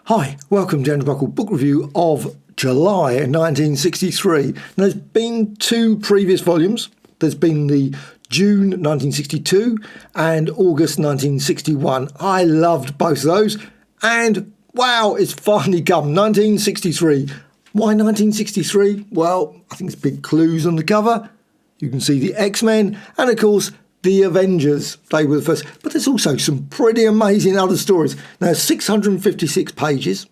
Hi, welcome to Andrew Buckle book review of July 1963. Now, there's been two previous volumes. There's been the June 1962 and August 1961. I loved both of those, and wow, it's finally come, 1963. Why 1963? Well, I think it's big clues on the cover. You can see the X-Men and, of course, the Avengers. They were the first. But there's also some pretty amazing other stories. Now, 656 pages.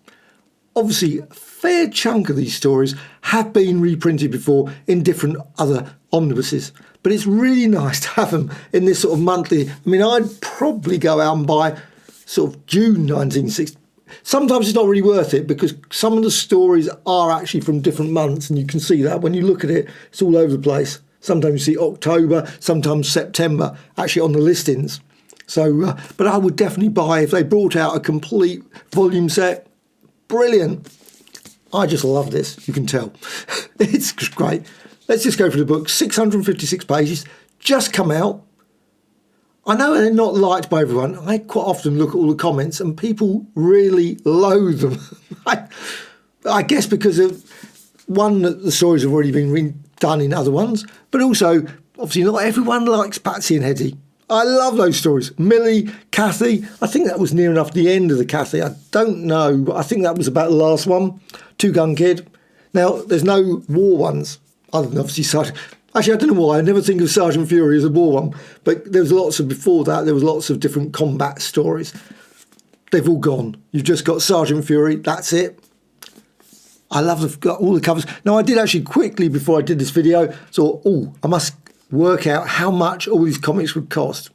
Obviously, a fair chunk of these stories have been reprinted before in different other omnibuses. But it's really nice to have them in this sort of monthly. I mean, I'd probably go out and buy sort of June 1960. Sometimes it's not really worth it because some of the stories are actually from different months, and you can see that when you look at it, it's all over the place. Sometimes you see October, sometimes September, actually on the listings. So, but I would definitely buy if they brought out a complete volume set. Brilliant. I just love this, you can tell. It's great. Let's just go through the book. 656 pages, just come out. I know they're not liked by everyone. I quite often look at all the comments and people really loathe them. I guess because of, one, that the stories have already been done in other ones, but also, obviously, not everyone likes Patsy and Hetty. I love those stories. Millie, Kathy, I think that was near enough the end of the Kathy. I don't know, but I think that was about the last one. Two Gun Kid. Now, there's no war ones, other than obviously Sergeant. Actually, I don't know why. I never think of Sergeant Fury as a war one, but there was lots of, before that, there was lots of different combat stories. They've all gone. You've just got Sergeant Fury, that's it. I love all the covers. Now, I did actually quickly, before I did this video, thought, I must work out how much all these comics would cost.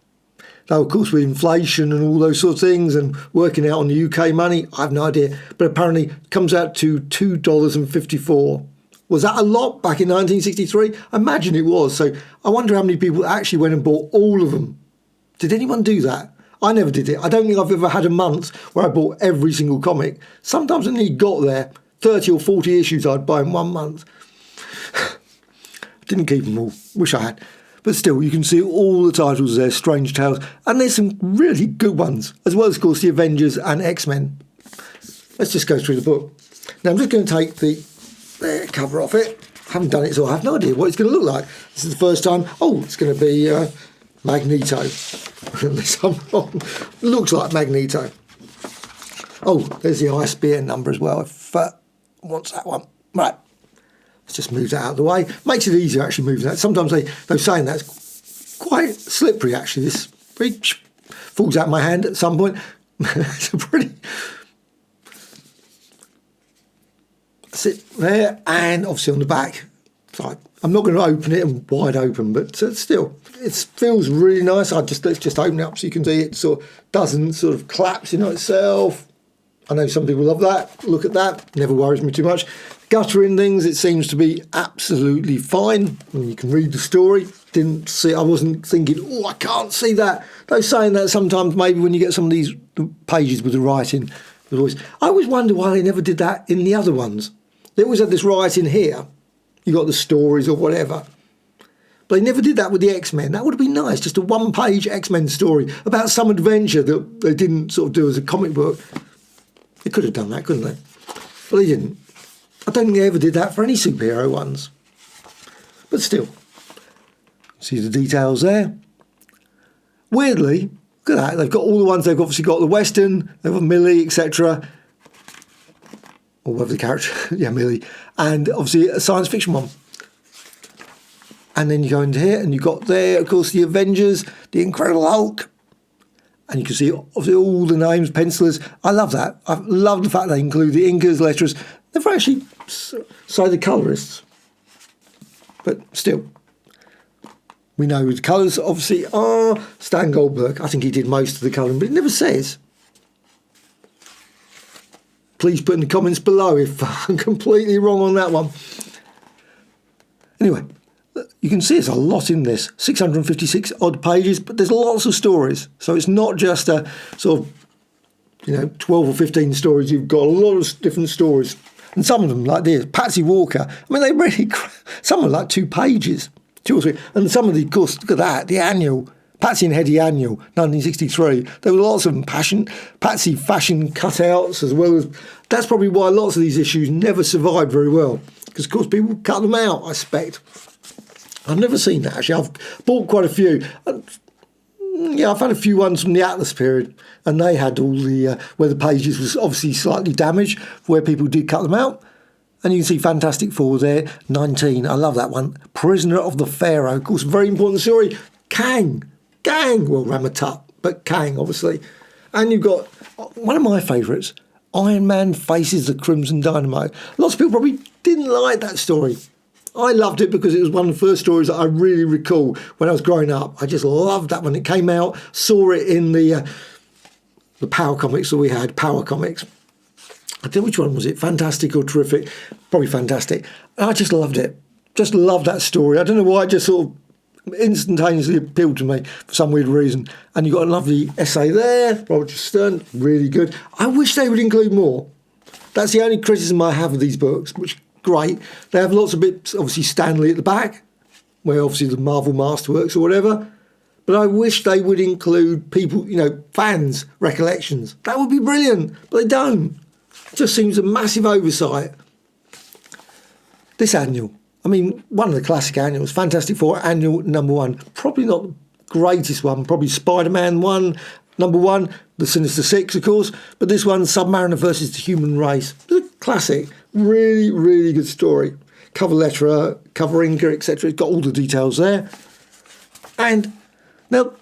Now, of course, with inflation and all those sorts of things and working out on the UK money, I have no idea. But apparently it comes out to $2.54. Was that a lot back in 1963? I imagine it was. So I wonder how many people actually went and bought all of them. Did anyone do that? I never did it. I don't think I've ever had a month where I bought every single comic. Sometimes I nearly got there. 30 or 40 issues I'd buy in 1 month. Didn't keep them all. Wish I had. But still, you can see all the titles there, Strange Tales. And there's some really good ones, as well as, of course, the Avengers and X-Men. Let's just go through the book. Now, I'm just going to take the cover off it. I haven't done it, so I have no idea what it's going to look like. This is the first time. Oh, it's going to be Magneto. Unless I'm wrong. Looks like Magneto. Oh, there's the ISBN number as well. If wants that one. Right. Let's just move that out of the way. Makes it easier actually moving that. Sometimes they're saying that's quite slippery actually. This falls out of my hand at some point. It's a pretty... Sit there, and obviously on the back. So I'm not going to open it and wide open, but still, it feels really nice. Let's just open it up so you can see it sort of doesn't sort of collapse in on itself. I know some people love that. Look at that. Never worries me too much. Guttering things, it seems to be absolutely fine. And you can read the story. Didn't see. I wasn't thinking, I can't see that. They're saying that sometimes maybe when you get some of these pages with the writing. I always wonder why they never did that in the other ones. They always had this writing here. You got the stories or whatever. But they never did that with the X-Men. That would have been nice. Just a one-page X-Men story about some adventure that they didn't sort of do as a comic book. They could have done that, couldn't they? But they didn't. I don't think they ever did that for any superhero ones. But still. See the details there. Weirdly, look at that. They've got all the ones. They've obviously got the Western. They've got Millie, etc. Or whatever the character. Yeah, Millie. And obviously a science fiction one. And then you go into here and you've got there, of course, the Avengers, the Incredible Hulk. And you can see obviously all the names, pencilers. I love that. I love the fact they include the inkers, letterers. They've actually say the colourists. But still, we know the colours obviously are Stan Goldberg. I think he did most of the colouring, but it never says. Please put in the comments below if I'm completely wrong on that one. Anyway, you can see there's a lot in this. 656 odd pages, but there's lots of stories. So it's not just a sort of, 12 or 15 stories. You've got a lot of different stories. And some of them, like this, Patsy Walker. I mean, they really, some are like 2 pages, 2 or 3. And some of the, of course, look at that, the annual Patsy and Hetty Annual, 1963. There were lots of Patsy fashion cutouts as well as... That's probably why lots of these issues never survived very well. Because, of course, people cut them out, I suspect. I've never seen that, actually. I've bought quite a few. Yeah, I've had a few ones from the Atlas period, and they had all the... where the pages was obviously slightly damaged, where people did cut them out. And you can see Fantastic Four there, 19. I love that one. Prisoner of the Pharaoh. Of course, very important story. Kang. Well, Ramatut, but Kang, obviously. And you've got one of my favourites, Iron Man Faces the Crimson Dynamo. Lots of people probably didn't like that story. I loved it because it was one of the first stories that I really recall when I was growing up. I just loved that when it came out. Saw it in the Power Comics that we had, Power Comics. I don't know which one was it, Fantastic or Terrific? Probably Fantastic. I just loved it. Just loved that story. I don't know why, it just sort of instantaneously appealed to me for some weird reason. And you've got a lovely essay there, Roger Stern, really good. I wish they would include more. That's the only criticism I have of these books, which is great. They have lots of bits, obviously Stanley at the back, where obviously the Marvel Masterworks or whatever. But I wish they would include people, fans' recollections. That would be brilliant, but they don't. It just seems a massive oversight. This annual, one of the classic annuals, Fantastic Four Annual #1. Probably not the greatest one, probably Spider-Man 1, #1, the Sinister Six, of course. But this one, Submariner versus the Human Race. It's a classic, really, really good story. Cover letterer, cover inker, etc. It's got all the details there. And now,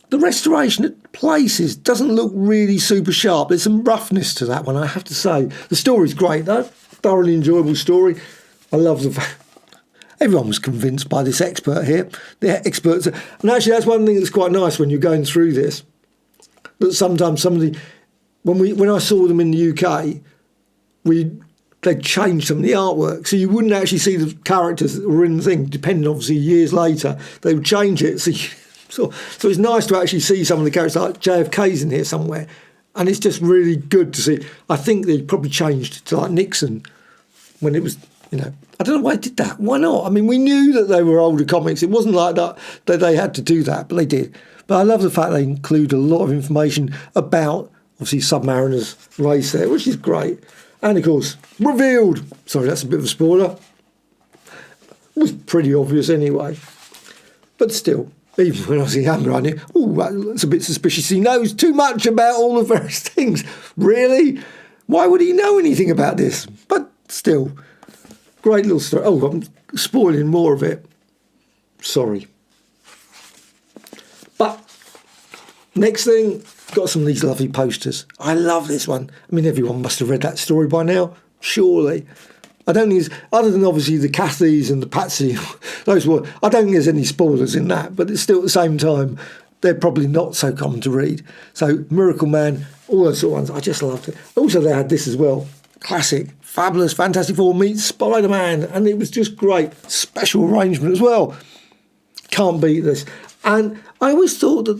the restoration at places doesn't look really super sharp. There's some roughness to that one, I have to say. The story's great, though. Thoroughly enjoyable story. I love the fact everyone was convinced by this expert here. The experts, and actually that's one thing that's quite nice when you're going through this. That sometimes somebody, when I saw them in the UK, they'd changed some of the artwork, so you wouldn't actually see the characters that were in the thing. Depending, obviously, years later, they would change it. So it's nice to actually see some of the characters, like JFK's in here somewhere, and it's just really good to see. I think they probably changed to like Nixon when it was. I don't know why they did that. Why not? We knew that they were older comics. It wasn't like that they had to do that, but they did. But I love the fact they include a lot of information about, obviously, Submariner's race there, which is great. And, of course, revealed. Sorry, that's a bit of a spoiler. It was pretty obvious anyway. But still, even when I was younger, I knew, that's a bit suspicious. He knows too much about all the various things. Really? Why would he know anything about this? But still... Great little story. Oh, I'm spoiling more of it. Sorry. But next thing, got some of these lovely posters. I love this one. Everyone must have read that story by now, surely. I don't think other than obviously the Cathys and the Patsy, I don't think there's any spoilers in that, but it's still at the same time, they're probably not so common to read. So Miracle Man, all those sort of ones, I just loved it. Also, they had this as well. Classic, fabulous, Fantastic Four meets Spider-Man, and it was just great. Special arrangement as well. Can't beat this. And I always thought that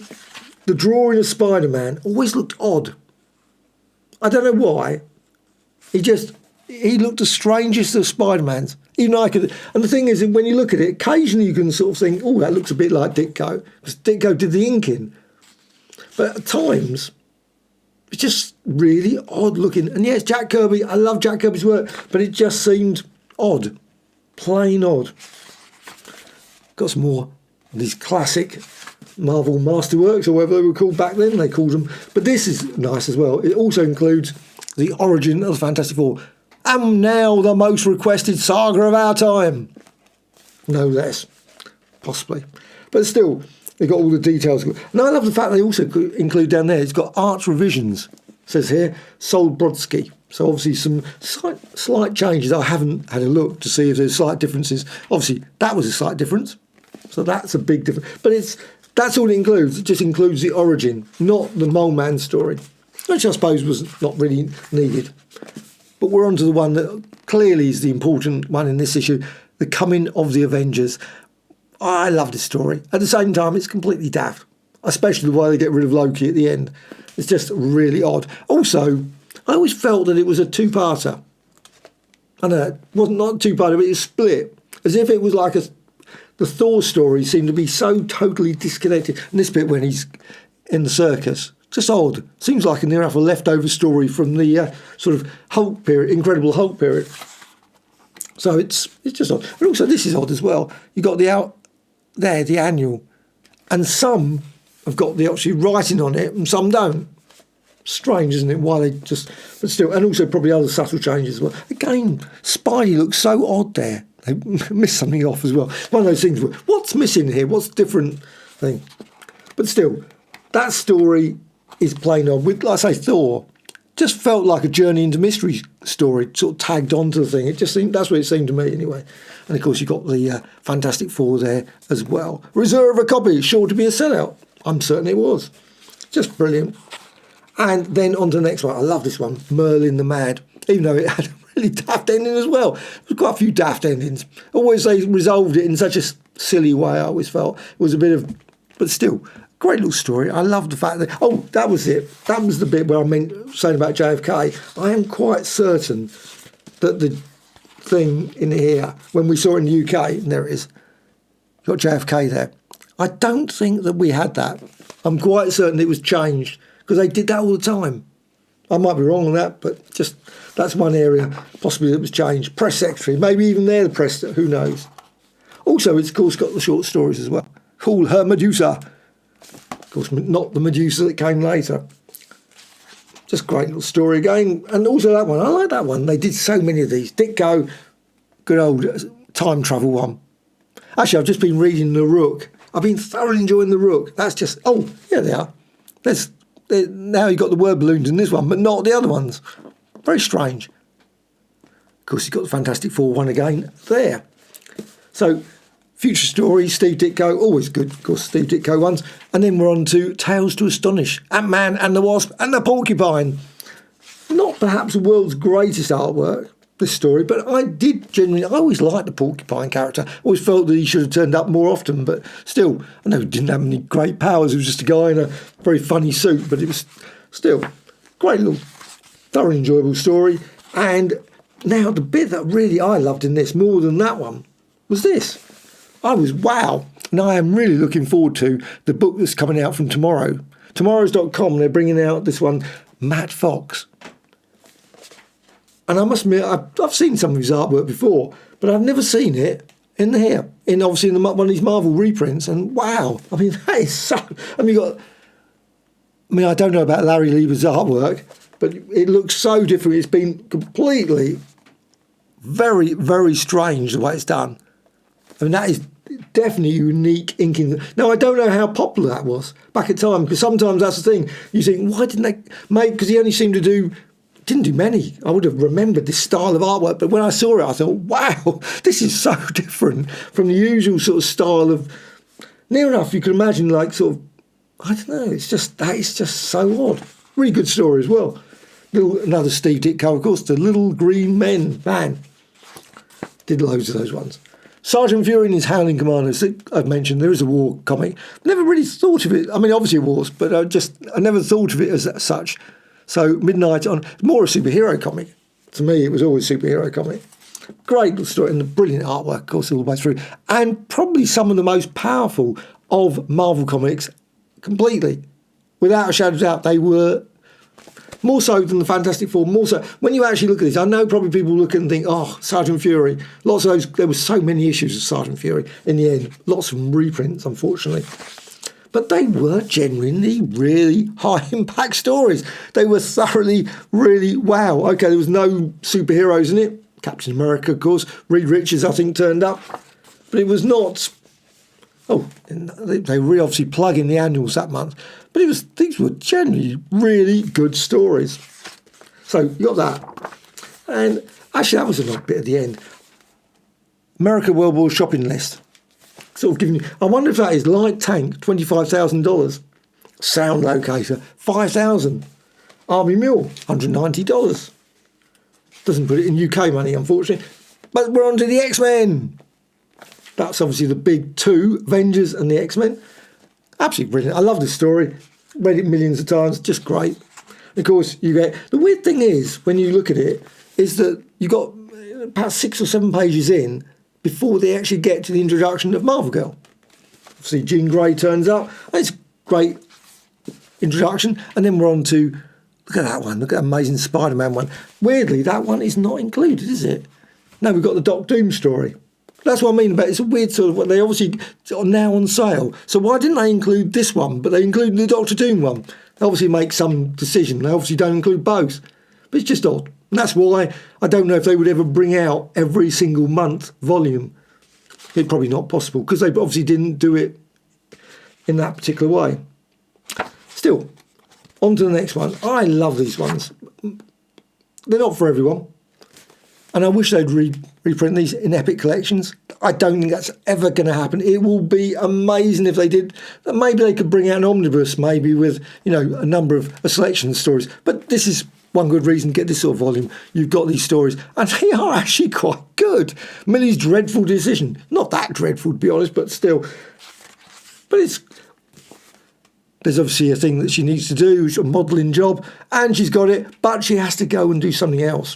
the drawing of Spider-Man always looked odd. I don't know why. He looked the strangest of Spider-Mans. Even I could. And the thing is, when you look at it, occasionally you can sort of think, oh, that looks a bit like Ditko, because Ditko did the inking. But at times, it's just really odd looking. And yes, Jack Kirby, I love Jack Kirby's work, but it just seemed odd. Plain odd. Got some more of these classic Marvel Masterworks, or whatever they were called back then, they called them. But this is nice as well. It also includes the origin of the Fantastic Four. And now the most requested saga of our time. No less. Possibly. But still, they've got all the details. And I love the fact they also include down there, it's got art revisions. It says here, Sol Brodsky. So obviously some slight changes. I haven't had a look to see if there's slight differences. Obviously, that was a slight difference. So that's a big difference. But that's all it includes. It just includes the origin, not the Mole Man story, which I suppose was not really needed. But we're on to the one that clearly is the important one in this issue, the coming of the Avengers. I love this story. At the same time, it's completely daft, especially the way they get rid of Loki at the end. It's just really odd. Also, I always felt that it was a two-parter. I know, it wasn't not a two-parter, but it was split. As if it was like the the Thor stories seem to be so totally disconnected. And this bit when he's in the circus, just odd. Seems like a near enough a leftover story from the sort of Hulk period, Incredible Hulk period. So it's just odd. And also this is odd as well. You got the annual, and some have got the actually writing on it and some don't. Strange, isn't it? Why they just, but still, and also probably other subtle changes as well. Again, Spidey looks so odd there. They missed something off as well. One of those things where, what's missing here? What's different thing? But still, that story is plain odd. With, like I say, Thor just felt like a journey into mystery story, sort of tagged onto the thing. It just seemed, that's what it seemed to me anyway. And of course, you got the Fantastic Four there as well. Reserve a copy, sure to be a sellout. I'm certain it was. Just brilliant. And then on to the next one. I love this one, Merlin the Mad, even though it had a really daft ending as well. There was quite a few daft endings. Always they resolved it in such a silly way, I always felt. It was a bit of, but still, great little story. I love the fact that, oh, that was it. That was the bit where I meant saying about JFK. I am quite certain that the thing in here, when we saw it in the UK, and there it is, got JFK there. I don't think that we had that. I'm quite certain it was changed, because they did that all the time. I might be wrong on that, but just that's one area possibly that was changed. Press secretary, maybe even they're the press, who knows. Also, it's of course got the short stories as well. Call her Medusa. Of course, not the Medusa that came later. Just great little story again. And also that one, I like that one. They did so many of these. Ditko, good old time travel one. Actually, I've just been reading The Rook. I've been thoroughly enjoying The Rook. That's just, oh, yeah, they are. Now you've got the word balloons in this one, but not the other ones. Very strange. Of course, you've got the Fantastic Four one again there. So, future story, Steve Ditko, always good, of course, Steve Ditko ones. And then we're on to Tales to Astonish, Ant-Man and the Wasp and the Porcupine. Not perhaps the world's greatest artwork, this story, but I did genuinely, I always liked the Porcupine character. Always felt that he should have turned up more often, but still, I know he didn't have any great powers. He was just a guy in a very funny suit, but it was still great little, thoroughly enjoyable story. And now the bit that really I loved in this more than that one was this. I was wow. And I am really looking forward to the book that's coming out from tomorrow. Tomorrows.com, they're bringing out this one, Matt Fox. And I must admit, I've seen some of his artwork before, but I've never seen it in here, obviously in one of these Marvel reprints. And wow, I mean, that is so. I mean, I don't know about Larry Lieber's artwork, but it looks so different. It's been completely very, very strange the way it's done. I mean, that is definitely unique inking. Now, I don't know how popular that was back at time, because sometimes that's the thing. You think, why didn't they make, because he only seemed to didn't do many. I would have remembered this style of artwork, but when I saw it, I thought, wow, this is so different from the usual sort of style of, near enough you can imagine, like sort of, I don't know, that is just so odd. Really good story as well. Another Steve Ditko, of course, The Little Green Men. Man, did loads of those ones. Sergeant Fury and his Howling Commandos, I've mentioned, there is a war comic. Never really thought of it. I mean, obviously it was, but I never thought of it as such. So Midnight on, more a superhero comic. To me, it was always a superhero comic. Great little story and the brilliant artwork, of course, all the way through. And probably some of the most powerful of Marvel comics, completely. Without a shadow of doubt, they were more so than the Fantastic Four, more so. When you actually look at this, I know probably people look and think, oh, Sergeant Fury. Lots of those, there were so many issues of Sergeant Fury in the end. Lots of reprints, unfortunately. But they were genuinely really high-impact stories. They were thoroughly, really, wow. OK, there was no superheroes in it. Captain America, of course. Reed Richards, I think, turned up. But it was not... Oh, they really obviously plug in the annuals that month. But these were generally really good stories. So you got that. And actually, that was a little bit at the end. America World War shopping list. Sort of giving you, I wonder if that is light tank, $25,000. Sound locator, $5,000. Army mule, $190. Doesn't put it in UK money, unfortunately. But we're on to the X-Men. That's obviously the big two, Avengers and the X-Men. Absolutely brilliant. I love this story. Read it millions of times. Just great. Of course, you get... The weird thing is, when you look at it, is that you got about 6 or 7 pages in, before they actually get to the introduction of Marvel Girl. Obviously, Jean Grey turns up. It's a great introduction. And then we're on to, look at that one. Look at that amazing Spider-Man one. Weirdly, that one is not included, is it? No, we've got the Doc Doom story. That's what I mean about it. It's a weird sort of, they obviously are now on sale. So why didn't they include this one, but they included the Doctor Doom one? They obviously make some decision. They obviously don't include both. But it's just odd. And that's why I don't know if they would ever bring out every single month volume. It's probably not possible because they obviously didn't do it in that particular way. Still, on to the next one. I love these ones. They're not for everyone. And I wish they'd reprint these in epic collections. I don't think that's ever going to happen. It will be amazing if they did. Maybe they could bring out an omnibus, maybe with, you know, a selection of stories. But this is one good reason to get this sort of volume. You've got these stories, and they are actually quite good. Millie's dreadful decision. Not that dreadful, to be honest, but still. But there's obviously a thing that she needs to do, a modelling job, and she's got it, but she has to go and do something else.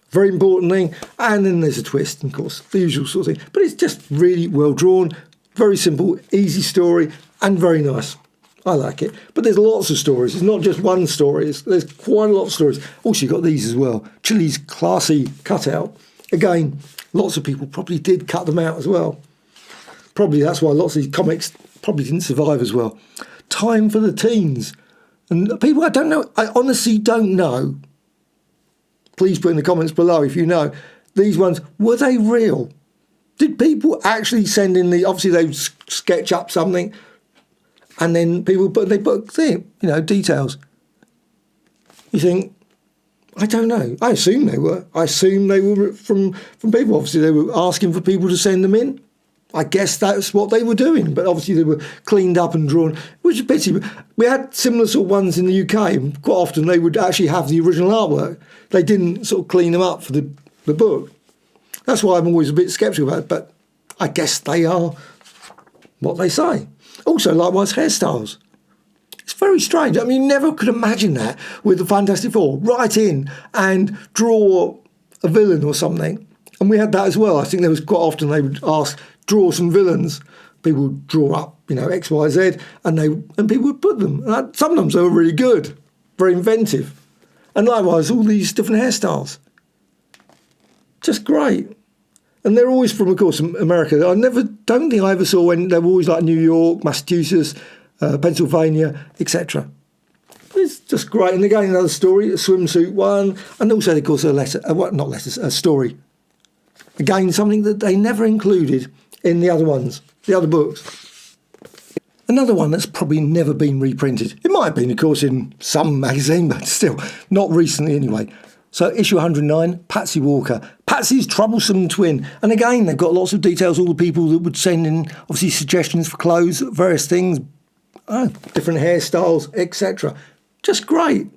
Very important thing, and then there's a twist, of course, the usual sort of thing. But it's just really well drawn, very simple, easy story, and very nice. I like it. But there's lots of stories. It's not just one story. There's quite a lot of stories. Also, you've got these as well. Chili's classy cutout. Again, lots of people probably did cut them out as well. Probably that's why lots of these comics probably didn't survive as well. Time for the Teens. And people, I don't know, I honestly don't know. Please put in the comments below if you know. These ones, were they real? Did people actually send in obviously they would sketch up something and then they put details. You think, I don't know. I assume they were. I assume they were from people. Obviously they were asking for people to send them in. I guess that's what they were doing, but obviously they were cleaned up and drawn, which is a pity. We had similar sort of ones in the UK, and quite often they would actually have the original artwork. They didn't sort of clean them up for the book. That's why I'm always a bit sceptical about it, but I guess they are what they say. Also, likewise, hairstyles. It's very strange. I mean, you never could imagine that with the Fantastic Four. Write in and draw a villain or something. And we had that as well. I think there was quite often they would ask, draw some villains. People would draw up, X, Y, Z, and people would put them. And sometimes they were really good, very inventive. And likewise, all these different hairstyles. Just great. And they're always from, of course, America. Don't think I ever saw when they were always like New York, Massachusetts, Pennsylvania, etc. It's just great. And again, another story, a swimsuit one, and also, of course, a story. Again, something that they never included in the other ones, the other books. Another one that's probably never been reprinted. It might have been, of course, in some magazine, but still, not recently anyway. So issue 109, Patsy Walker. Patsy's troublesome twin. And again, they've got lots of details, all the people that would send in, obviously, suggestions for clothes, various things, different hairstyles, etc. Just great.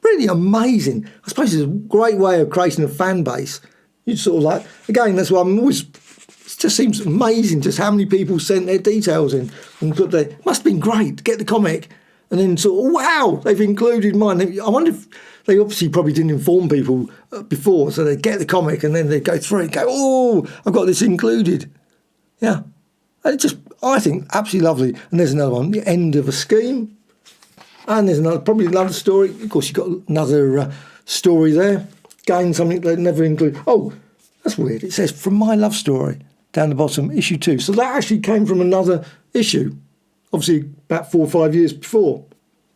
Really amazing. I suppose it's a great way of creating a fan base. You sort of like, again, that's why I'm always, it just seems amazing just how many people sent their details in and put their, must have been great to get the comic and then sort of, wow, they've included mine. I wonder if they obviously probably didn't inform people before, so they'd get the comic and then they'd go through it and go, oh, I've got this included. Yeah. And it just, I think, absolutely lovely. And there's another one, The End of a Scheme. And there's probably another story. Of course, you've got another story there. Again, something they never include. Oh, that's weird. It says, From My Love Story, down the bottom, issue 2. So that actually came from another issue, obviously about 4 or 5 years before.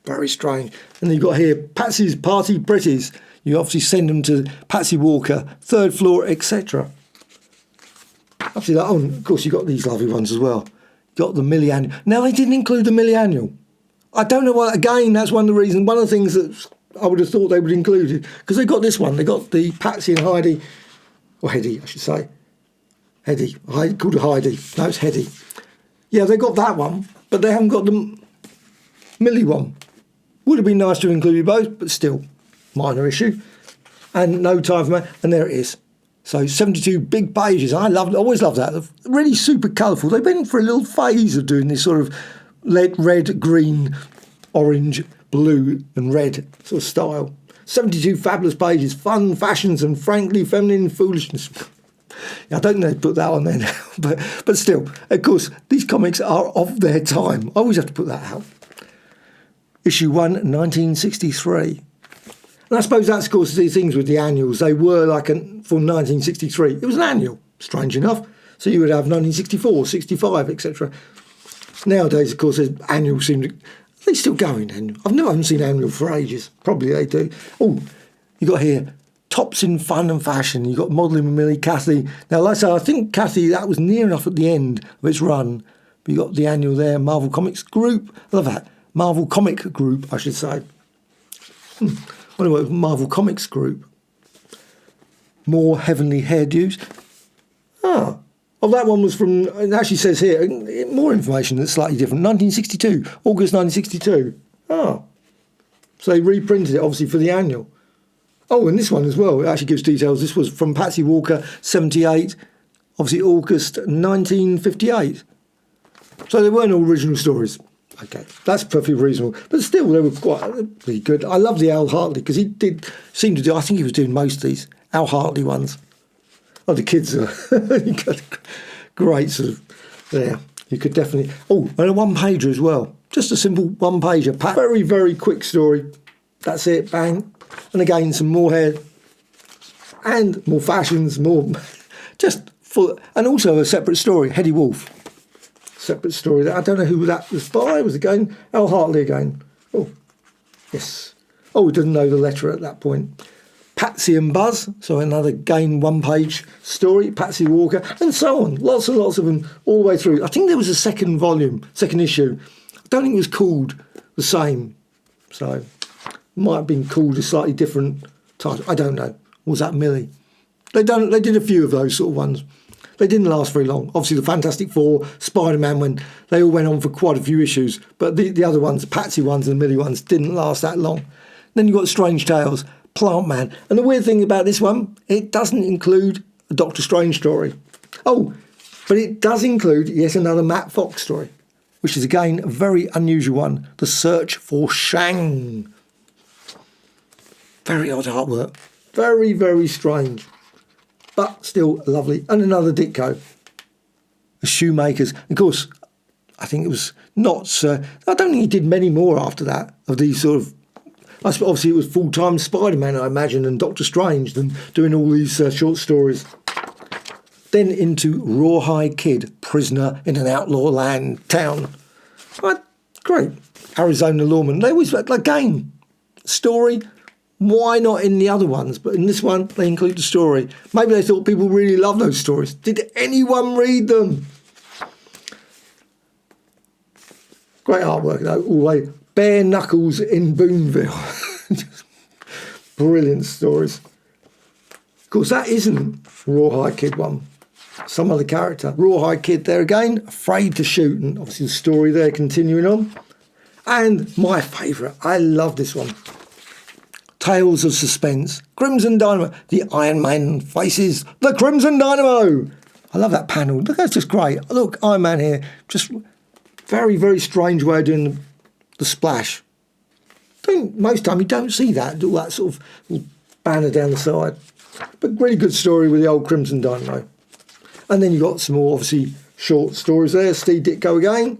Very strange. And then you've got here, Patsy's Party Pretties. You obviously send them to Patsy Walker, third floor, etc. Obviously, of course, you've got these lovely ones as well. Got the Milli-Annual. Now, they didn't include the Milli-Annual. I don't know why. Again, that's one of the reasons, one of the things that I would have thought they would include it, because they got this one. They got the Patsy and Heidi, or Hedy, I should say. Hedy. I called her Heidi. No, it's Hedy. Yeah, they got that one, but they haven't got the Millie one. Would have been nice to include both, but still, minor issue. And no time for that. And there it is. So 72 big pages. I always love that. Really super colourful. They've been for a little phase of doing this sort of red, green, orange, blue and red sort of style. 72 fabulous pages, fun, fashions and frankly feminine foolishness. I don't know if they put that on there now, but still, of course, these comics are of their time. I always have to put that out. Issue 1, 1963. And I suppose that's, of course, the things with the annuals. They were like for 1963. It was an annual, strange enough. So you would have 1964, 65, etc. Nowadays, of course, annuals seem to... Are they still going, annual? I haven't seen annual for ages. Probably they do. Oh, you got here... Tops in fun and fashion. You've got modelling with Millie, Kathy. Now, like I say, I think Kathy, that was near enough at the end of its run. But you got the annual there, Marvel Comics Group. I love that. Marvel Comic Group, I should say. Wonder what Marvel Comics Group. More Heavenly Hairdos. Oh, that one was from, it actually says here, more information that's slightly different. 1962, August 1962. Oh, so they reprinted it, obviously, for the annual. Oh, and this one as well, it actually gives details. This was from Patsy Walker, 78, obviously August 1958. So they weren't all original stories. Okay, that's perfectly reasonable. But still, they were quite really good. I love the Al Hartley, because he did seem to do, I think he was doing most of these Al Hartley ones. Oh, the kids are great sort of, there. You could definitely, oh, and a one-pager as well. Just a simple one-pager. Very, very quick story. That's it, bang. And again, some more hair and more fashions, more just full, and also a separate story, Hetty Wolf. Separate story. I don't know who that was by. It was again Al Hartley again. Oh, yes. Oh, we didn't know the letter at that point. Patsy and Buzz, so another again one-page story. Patsy Walker, and so on. Lots and lots of them all the way through. I think there was a second volume, second issue. I don't think it was called the same. So. Might have been called a slightly different title. I don't know. Was that Millie? They did a few of those sort of ones. They didn't last very long. Obviously, the Fantastic Four, Spider-Man, when they all went on for quite a few issues. But the other ones, Patsy ones and Millie ones, didn't last that long. Then you've got Strange Tales, Plant Man. And the weird thing about this one, it doesn't include a Doctor Strange story. Oh, but it does include, yes, another Matt Fox story, which is, again, a very unusual one. The Search for Shang. Very odd artwork. Very, very strange. But still lovely. And another Ditko. The Shoemakers. Of course, I think it was not... I don't think he did many more after that. Of these sort of... Obviously, it was full-time Spider-Man, I imagine, and Doctor Strange, than doing all these short stories. Then into Rawhide Kid, prisoner in an outlaw land town. Great. Arizona lawman. They always... Again, story... Why not in the other ones? But in this one, they include the story. Maybe they thought people really love those stories. Did anyone read them? Great artwork, though, all the way. Bare Knuckles in Boonville. Brilliant stories. Of course, that isn't Rawhide Kid one. Some other character. Rawhide Kid there again, afraid to shoot. And obviously the story there continuing on. And my favourite, I love this one. Tales of Suspense, Crimson Dynamo, the Iron Man faces the Crimson Dynamo. I love that panel. Look, that's just great. Look, Iron Man here. Just very, very strange way of doing the splash. Most time you don't see that, all that sort of banner down the side. But really good story with the old Crimson Dynamo. And then you've got some more, obviously, short stories there. Steve Ditko again.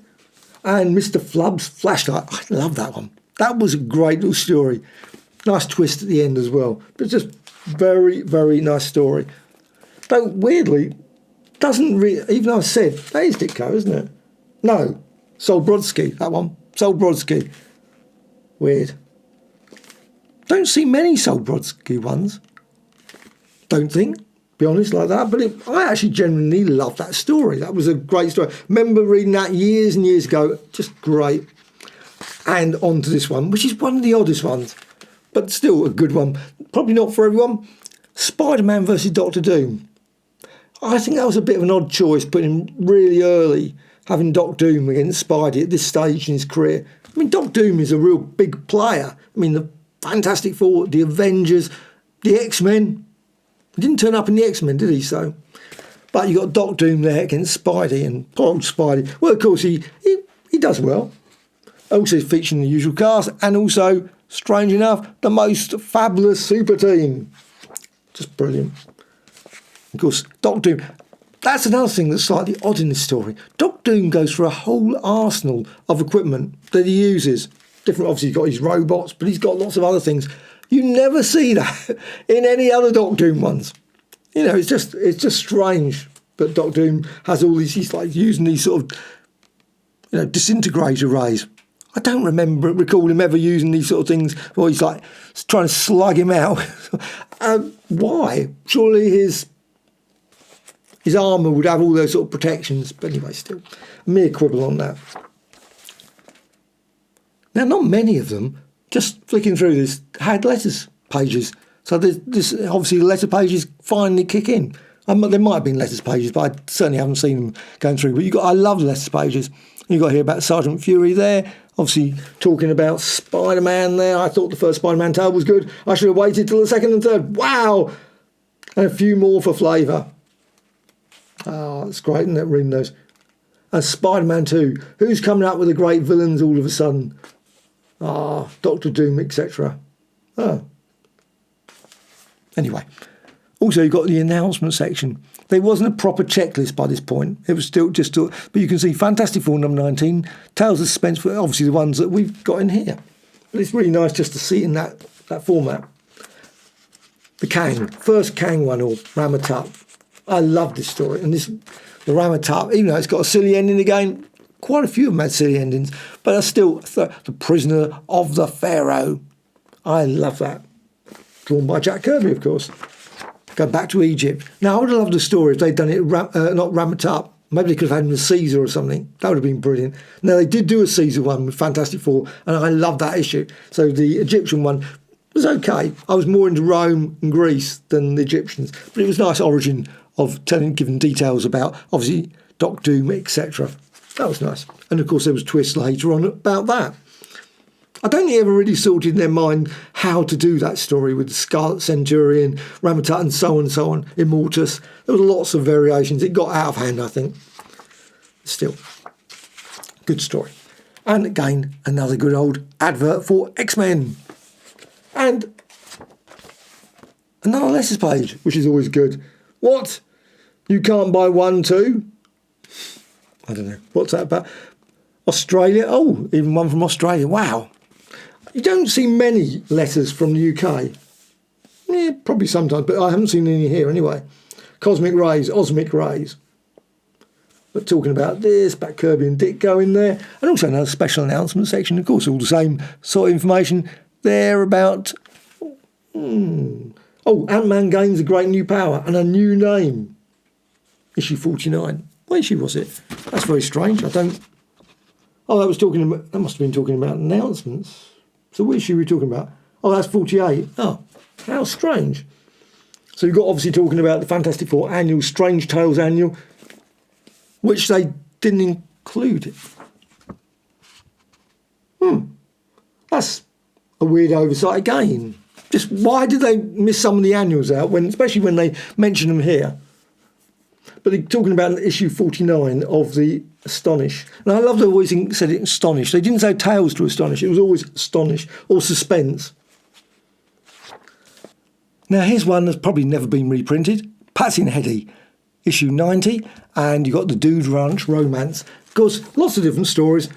And Mr. Flubb's Flashlight. I love that one. That was a great little story. Nice twist at the end as well. But just very, very nice story. Though, weirdly, doesn't really... Even though I said, that is Ditko, isn't it? No. Sol Brodsky, that one. Sol Brodsky. Weird. Don't see many Sol Brodsky ones. Don't think. Be honest like that. But I actually genuinely love that story. That was a great story. Remember reading that years and years ago. Just great. And on to this one, which is one of the oddest ones. But still a good one. Probably not for everyone. Spider-Man versus Doctor Doom. I think that was a bit of an odd choice, putting him really early, having Doctor Doom against Spidey at this stage in his career. I mean, Doctor Doom is a real big player. I mean, the Fantastic Four, the Avengers, the X-Men. He didn't turn up in the X-Men, did he? So, but you got Doctor Doom there against Spidey, and poor old Spidey. Well, of course, he does well. Also featuring the usual cast, and also, strange enough, the most fabulous super team. Just brilliant. Of course, Doctor Doom. That's another thing that's slightly odd in this story. Doctor Doom goes for a whole arsenal of equipment that he uses. Different, obviously, he's got his robots, but he's got lots of other things. You never see that in any other Doctor Doom ones. You know, it's just strange that Doctor Doom has all these. He's like using these sort of, you know, disintegrator rays. I don't recall him ever using these sort of things. Or he's like trying to slug him out. Why? Surely his armour would have all those sort of protections. But anyway, still, a mere quibble on that. Now, not many of them, just flicking through this, had letters pages. So this obviously the letter pages finally kick in. There might have been letters pages, but I certainly haven't seen them going through. But I love letters pages. You got to hear about Sergeant Fury there. Obviously talking about Spider-Man there. I thought the first Spider-Man tale was good. I should have waited till the second and third. Wow! And a few more for flavour. Oh, it's great, isn't it, reading those? And Spider-Man 2. Who's coming up with the great villains all of a sudden? Doctor Doom, etc. Anyway, also you've got the announcement section. There wasn't a proper checklist by this point. It was still but you can see Fantastic Four number 19, Tales of Suspense, obviously the ones that we've got in here. But it's really nice just to see in that format. The Kang, first Kang one, or Ramatut. I love this story. And the Ramatut, even though it's got a silly ending again, quite a few of them had silly endings, but are still the Prisoner of the Pharaoh. I love that. Drawn by Jack Kirby, of course. Go back to Egypt. Now, I would have loved a story if they'd done it, not Ramatut. Maybe they could have had him as Caesar or something. That would have been brilliant. Now, they did do a Caesar one with Fantastic Four, and I love that issue. So the Egyptian one was okay. I was more into Rome and Greece than the Egyptians. But it was a nice origin of giving details about, obviously, Doctor Doom, etc. That was nice. And, of course, there was twists later on about that. I don't think they ever really sorted in their mind how to do that story with the Scarlet Centurion, Ramatut, and so on, Immortus. There were lots of variations. It got out of hand, I think. Still, good story. And again, another good old advert for X-Men. And another letters page, which is always good. What? You can't buy one too? I don't know. What's that about? Australia? Oh, even one from Australia. Wow. You don't see many letters from the UK. Yeah, probably sometimes, but I haven't seen any here anyway. Cosmic rays, osmic rays. But talking about this, back Kirby and Dick going there. And also another special announcement section, of course, all the same sort of information there about... Oh, Ant-Man gains a great new power and a new name. Issue 49. What issue was it? That's very strange. That must have been talking about announcements. So what issue are we talking about? Oh, that's 48. Oh, how strange. So you've got obviously talking about the Fantastic Four annual, Strange Tales annual, which they didn't include. That's a weird oversight again. Just why did they miss some of the annuals out, especially when they mention them here? But they're talking about issue 49 of the Astonish. And I love they always said it Astonish. They didn't say Tales to Astonish. It was always Astonish or Suspense. Now here's one that's probably never been reprinted. Patsy and Hetty, issue 90. And you've got the Dude Ranch romance. Of course, lots of different stories.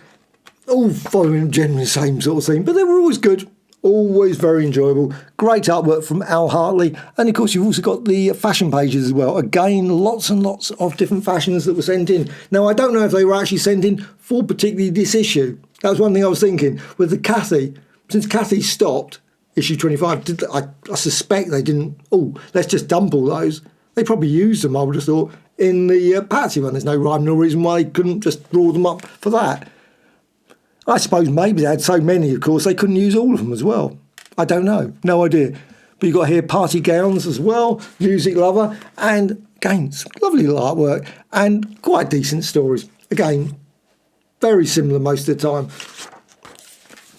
All following generally the same sort of theme. But they were always good. Always very enjoyable. Great artwork from Al Hartley. And of course, you've also got the fashion pages as well. Again, lots and lots of different fashions that were sent in. Now, I don't know if they were actually sent in for particularly this issue. That was one thing I was thinking. With the Cathy, since Cathy stopped, issue 25, I suspect they didn't, let's just dump all those. They probably used them, I would have thought, in the Patsy one. There's no rhyme nor reason why they couldn't just draw them up for that. I suppose maybe they had so many, of course, they couldn't use all of them as well. I don't know. No idea. But you've got here party gowns as well, Music Lover, and again, lovely little artwork and quite decent stories. Again, very similar most of the time.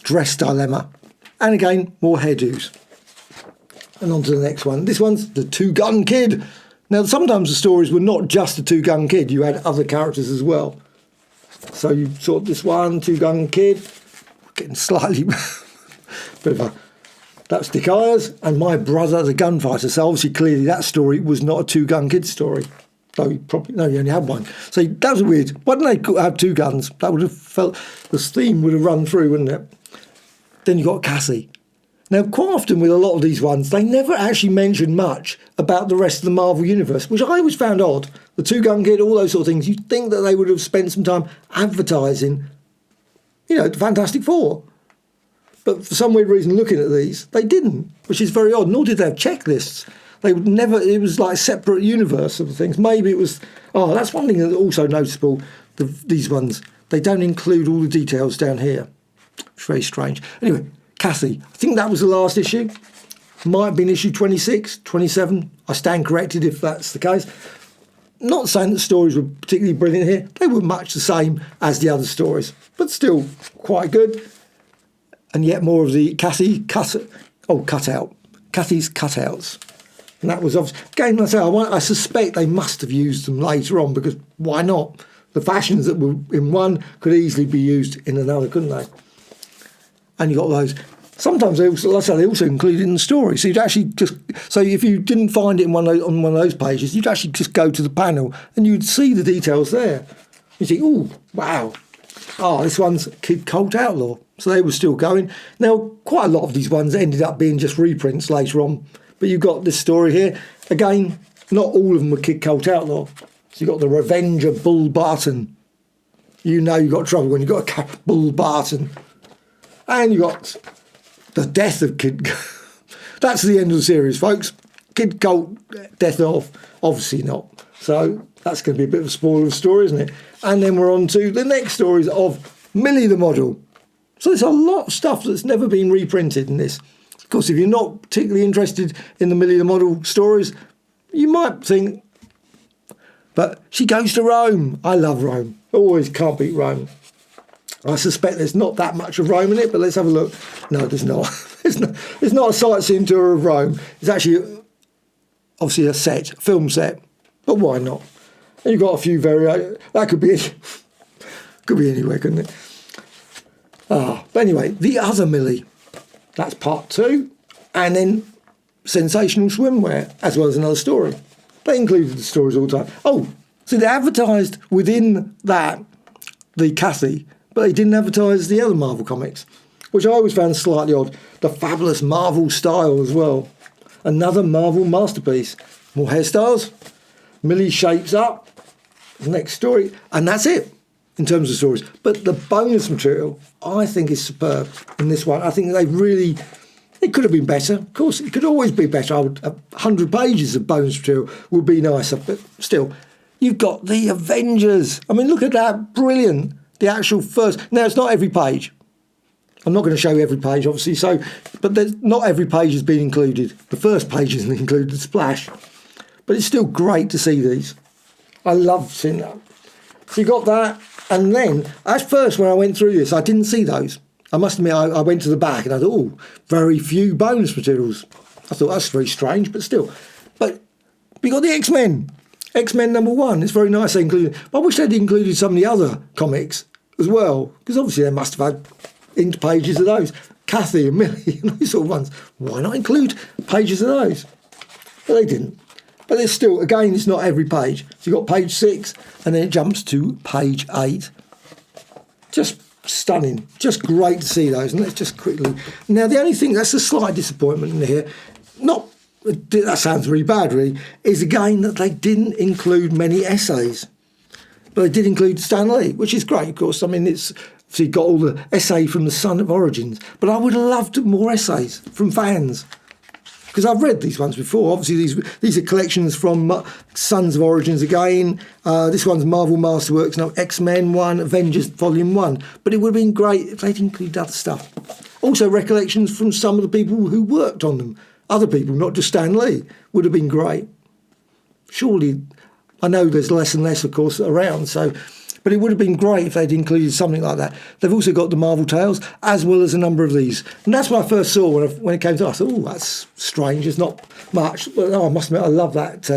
Dress Dilemma. And again, more hairdos. And on to the next one. This one's the Two-Gun Kid. Now, sometimes the stories were not just the Two-Gun Kid. You had other characters as well. So you saw this one, Two-Gun Kid, getting slightly bit of a That's Dick Ayers and My Brother the Gunfighter. So obviously, clearly, that story was not a two-gun kid story. So he only had one. So that was weird. Why didn't they have two guns? That would have felt, the theme would have run through, wouldn't it? Then you got Cassie. Now, quite often with a lot of these ones, they never actually mention much about the rest of the Marvel Universe, which I always found odd. The two-gun kid, all those sort of things. You'd think that they would have spent some time advertising, the Fantastic Four. But for some weird reason, looking at these, they didn't, which is very odd. Nor did they have checklists. They would never, it was like a separate universe of things. Maybe it was, that's one thing that's also noticeable, these ones. They don't include all the details down here. It's very strange. Anyway, Cassie, I think that was the last issue. Might have been issue 26, 27. I stand corrected if that's the case. Not saying that stories were particularly brilliant here. They were much the same as the other stories, but still quite good. And yet more of the Cassie's cutouts. And that was obviously, again, I suspect they must have used them later on, because why not? The fashions that were in one could easily be used in another, couldn't they? And you got those. Sometimes they also included in the story. So you'd actually so if you didn't find it on one of those pages, you'd actually just go to the panel and you'd see the details there. You think, oh, wow. This one's Kid Colt Outlaw. So they were still going. Now, quite a lot of these ones ended up being just reprints later on. But you've got this story here. Again, not all of them were Kid Colt Outlaw. So you've got the Revenge of Bull Barton. You've got trouble when you've got a Bull Barton. And you got the death of Kid. That's the end of the series, folks. Kid Colt, death of, obviously not. So that's going to be a bit of a spoiler of the story, isn't it? And then we're on to the next stories of Millie the Model. So there's a lot of stuff that's never been reprinted in this. Of course, if you're not particularly interested in the Millie the Model stories, you might think, but she goes to Rome. I love Rome. Always can't beat Rome. I suspect there's not that much of Rome in it, but let's have a look. No, there's not. It's not a sightseeing tour of Rome. It's actually obviously a film set, but why not? And you've got a few that could be anywhere, couldn't it? But anyway, the other Millie, that's part 2, and then Sensational Swimwear, as well as another story. They included the stories all the time. So they advertised within that the Cassie, but they didn't advertise the other Marvel comics, which I always found slightly odd. The Fabulous Marvel Style as well. Another Marvel masterpiece. More hairstyles. Millie shapes up. Next story. And that's it in terms of stories. But the bonus material, I think, is superb in this one. I think it could have been better. Of course, it could always be better. 100 pages of bonus material would be nicer. But still, you've got the Avengers. I mean, look at that. Brilliant. The actual first. Now, it's not every page. I'm not going to show you every page, obviously. But not every page has been included. The first page isn't included, splash. But it's still great to see these. I love seeing that. So you got that. And then, at first, when I went through this, I didn't see those. I must admit, I went to the back and I thought, very few bonus materials. I thought, that's very strange, but still. But we got the X-Men. X-Men #1. It's very nice they included. But I wish they'd included some of the other comics as well, because obviously they must have had inked pages of those. Kathy and Millie and those sort of ones. Why not include pages of those? But they didn't. But there's still, again, it's not every page. So you've got page 6, and then it jumps to page 8. Just stunning. Just great to see those. And let's just quickly... Now, the only thing, that's a slight disappointment in here, that sounds really bad, really, is again that they didn't include many essays. But they did include Stan Lee, which is great, of course. I mean, it's obviously got all the essay from the Son of Origins. But I would have loved more essays from fans. Because I've read these ones before. Obviously, these are collections from Sons of Origins again. This one's Marvel Masterworks, now X-Men 1, Avengers Volume 1. But it would have been great if they'd included other stuff. Also, recollections from some of the people who worked on them. Other people, not just Stan Lee, would have been great. Surely, I know there's less and less, of course, around, but it would have been great if they'd included something like that. They've also got the Marvel Tales, as well as a number of these. And that's what I first saw when it came to us. I thought, that's strange, there's not much. But I must admit, I love that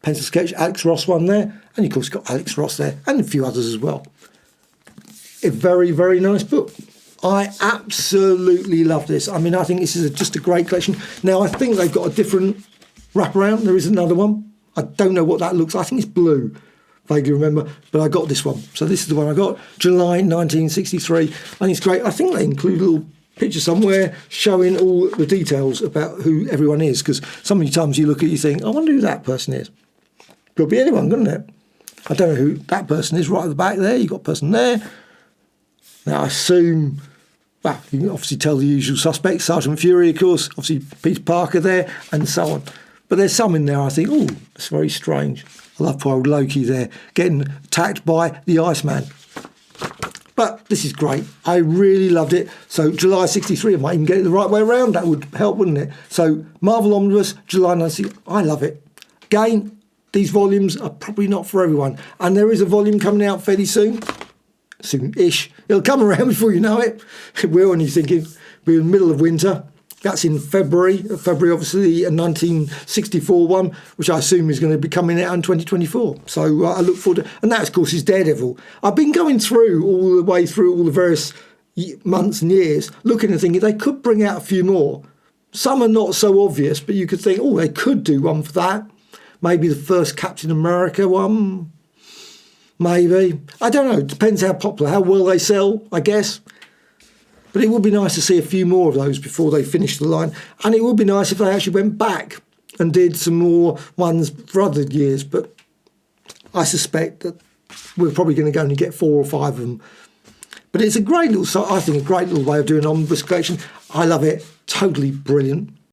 pencil sketch Alex Ross one there. And, of course, got Alex Ross there, and a few others as well. A very, very nice book. I absolutely love this. I mean, I think this is just a great collection. Now, I think they've got a different wraparound. There is another one. I don't know what that looks like. I think it's blue, vaguely remember, but I got this one. So this is the one I got, July 1963. I think it's great. I think they include a little picture somewhere showing all the details about who everyone is, because so many times you look at it, you think, I wonder who that person is. Could be anyone, couldn't it? I don't know who that person is right at the back there. You've got a person there. Now, I assume, well, you can obviously tell the usual suspects, Sergeant Fury, of course, obviously Peter Parker there, and so on. But there's some in there I think, oh, that's very strange. I love poor old Loki there, getting attacked by the Iceman. But this is great. I really loved it. So July 63, I might even get it the right way around. That would help, wouldn't it? So Marvel Omnibus, July 1963. I love it. Again, these volumes are probably not for everyone. And there is a volume coming out fairly soon. Soon-ish. It'll come around before you know it. It will, and you're thinking, we're in the middle of winter. That's in February. February, obviously, a 1964 one, which I assume is going to be coming out in 2024. So I look forward to... And that, of course, is Daredevil. I've been going through all the various months and years, looking and thinking they could bring out a few more. Some are not so obvious, but you could think, oh, they could do one for that. Maybe the first Captain America one. Maybe. I don't know. It depends how popular, how well they sell, I guess. But it would be nice to see a few more of those before they finish the line. And it would be nice if they actually went back and did some more ones for other years. But I suspect that we're probably going to only get 4 or 5 of them. But it's a great little, I think, a great little way of doing an omnibus collection. I love it. Totally brilliant.